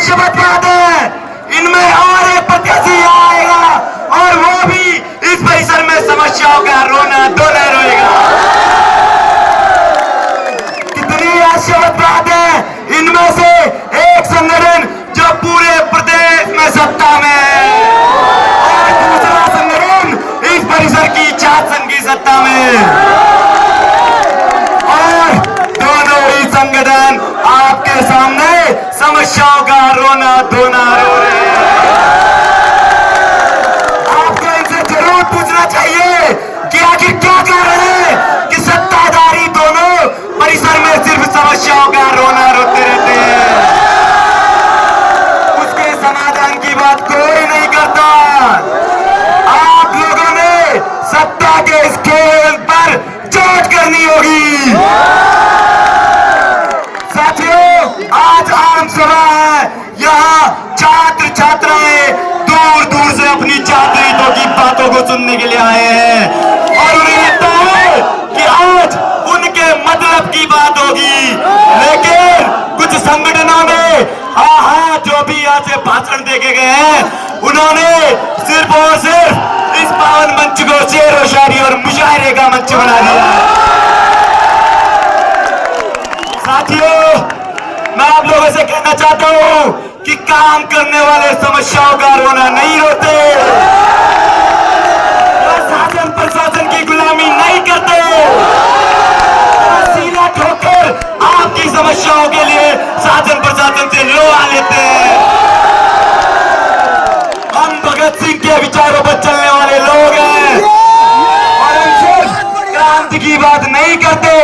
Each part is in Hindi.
शपथ है, इनमें और एक प्रत्याशी आएगा और वो भी इस परिसर में समस्याओं का रोना धोना रोएगा। कितनी आशावाद है, इनमें से एक संगठन जो पूरे प्रदेश में सत्ता में है और दूसरा संगठन इस परिसर की छात्र संघ की सत्ता में, और दोनों ही संगठन आपके सामने समस्याओं का रोना धोना रो रहे हैं। आपको इनसे जरूर पूछना चाहिए कि आखिर क्या कारण है कि सत्ताधारी दोनों परिसर में सिर्फ समस्याओं का रोना रोते रहते हैं, उसके समाधान की बात कोई नहीं करता। आप लोगों ने सत्ता के इस खेल पर जांच करनी होगी। साथियों, आज आम सभा है, यहाँ छात्र छात्राएं दूर दूर से अपनी छात्र हितों की बातों को सुनने के लिए आए हैं और उन्हें लगता है कि आज उनके मतलब की बात होगी, लेकिन कुछ संगठनों ने जो भी यहाँ से भाषण दे के गए हैं, उन्होंने सिर्फ और सिर्फ इस पावन मंच को शेर व शायरी और मुशायरे का मंच बना दिया। साथियों, मैं आप लोगों से कहना चाहता हूं कि काम करने वाले समस्याओं का रोना नहीं रोते, शासन प्रशासन की गुलामी नहीं करते, सीना ठोकर आपकी समस्याओं के लिए शासन प्रशासन से लड़वा लेते हैं। हम भगत सिंह के विचारों पर चलने वाले लोग हैं और हम सिर्फ क्रांति की बात नहीं करते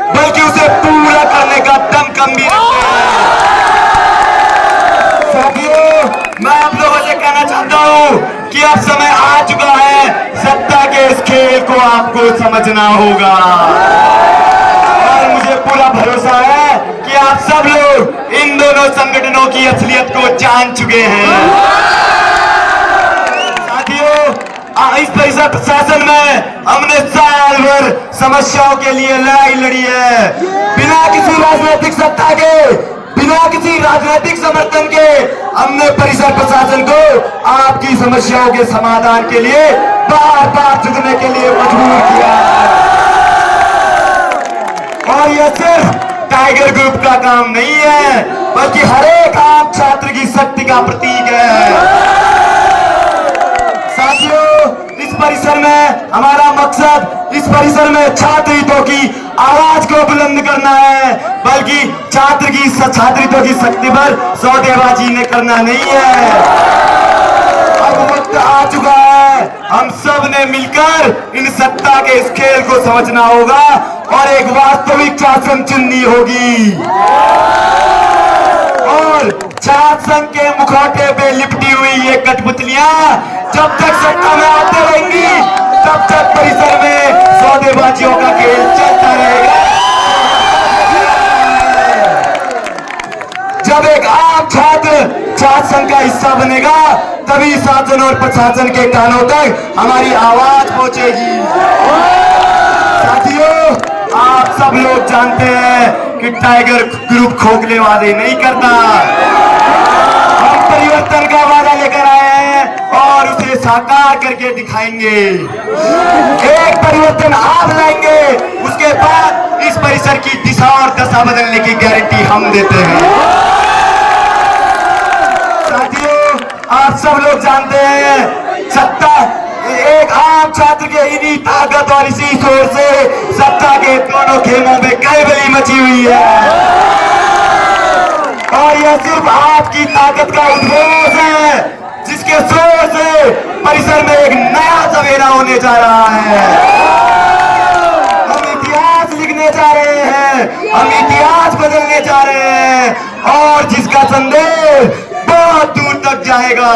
बल्कि उसे पूरा करने का दमखम भी रखते हैं। साथियों, मैं आप लोगों से कहना चाहता हूं कि अब समय आ चुका है, सत्ता के इस खेल को आपको समझना होगा और मुझे पूरा भरोसा है कि आप सब लोग इन दोनों संगठनों की असलियत को जान चुके हैं। साथियों, इस परिसर प्रशासन में हमने साल भर समस्याओं के लिए लड़ाई लड़ी है, बिना किसी राजनीतिक सत्ता के, बिना किसी राजनीतिक समर्थन के हमने परिसर प्रशासन को आपकी समस्याओं के समाधान के लिए बार बार झुकने के लिए मजबूर किया और यह सिर्फ टाइगर ग्रुप का काम नहीं है बल्कि हर एक आम छात्र की शक्ति का प्रतीक है। साथियों, इस परिसर में हमारा मकसद इस परिसर में छात्र हितों की आवाज को बुलंद करना है, बल्कि छात्र हितों की शक्ति पर सौदेबाजी ने करना नहीं है। अब वक्त आ चुका है, हम सब ने मिलकर इन सत्ता के इस खेल को समझना होगा और एक वास्तविक शासन चुननी होगी और छात्र संघ के मुखौटे पे लिपटी हुई ये कठपुतलियां जब तक सत्ता में आते रहेंगी तब तक परिसर में सौदेबाजियों का खेल चलता रहेगा। जब एक आम छात्र संघ का हिस्सा बनेगा तभी शासन और प्रशासन के कानों तक हमारी आवाज पहुंचेगी। साथियों, आप सब लोग जानते हैं कि टाइगर ग्रुप खोखले वादे नहीं करता। हम परिवर्तन का वादा लेकर आए हैं और उसे साकार करके दिखाएंगे। एक परिवर्तन आप लाएंगे, उसके बाद इस परिसर की दिशा और दशा बदलने की गारंटी हम देते हैं। साथियों, आप सब लोग जानते हैं सत्ता एक आम छात्र के इन्हीं ताकत और इसी शोर से सत्ता के दोनों खेमों में कलबली मची हुई है और यह सिर्फ आपकी ताकत का उद्घोष है जिसके शोर से परिसर में एक नया सवेरा होने जा रहा है। हम इतिहास लिखने जा रहे हैं, हम इतिहास बदलने जा रहे हैं और जिसका संदेश बहुत दूर तक जाएगा,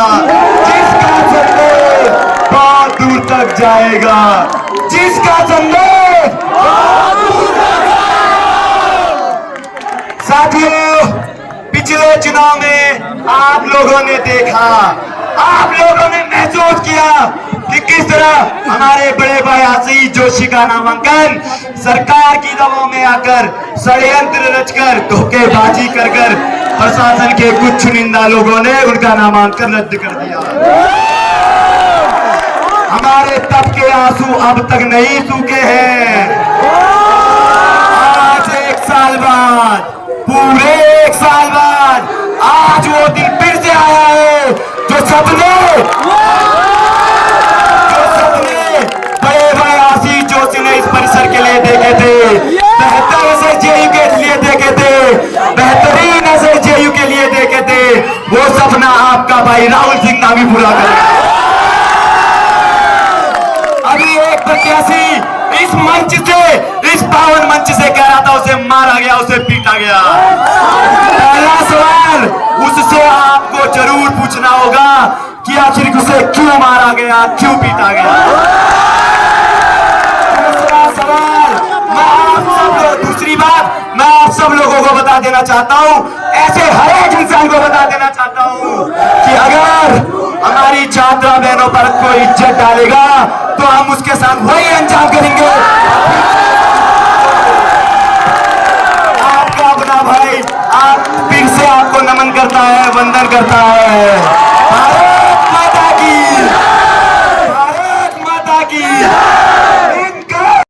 जिसका संदेश बहुत दूर तक जाएगा, जिसका संदेश बहुत दूर तक जाएगा। साथियों, पिछले चुनाव में आप लोगों ने देखा, आप लोगों ने महसूस किया कि किस तरह हमारे बड़े भाई आशीष जोशी का नामांकन सरकार की दबाव में आकर षड्यंत्र रचकर धोखेबाजी कर प्रशासन के कुछ चुनिंदा लोगों ने उनका नामांकन रद्द कर दिया। हमारे तप के आंसू अब तक नहीं सूखे हैं। आज 1 साल बाद, पूरे 1 साल बाद आज वो दिन फिर से आया है जो सपने बड़े बड़े आशीष जोशी ने इस परिसर के लिए देखे थे, बेहतर से जेयू के लिए देखे थे, बेहतरीन से जेयू के लिए देखे थे, वो सपना आपका भाई राहुल सिंह भी पूरा करेगा। अभी एक प्रत्याशी इस मंच से, इस पावन मंच से कह रहा था उसे मारा गया, उसे पीटा गया। पहला सवाल उससे आपको जरूर पूछना होगा कि आखिर उसे क्यों मारा गया, क्यों पीटा गया। दूसरा सवाल, दूसरी बात मैं आप सब लोगों को बता देना चाहता हूं, ऐसे हर एक इंसान को बता देना चाहता हूं कि अगर हमारी छात्रा बहनों पर कोई इज्जत डालेगा तो हम उसके साथ वही अंजाम करेंगे। आपका अपना भाई आप फिर से आपको नमन करता है, वंदन करता है। भारत माता की, भारत माता की।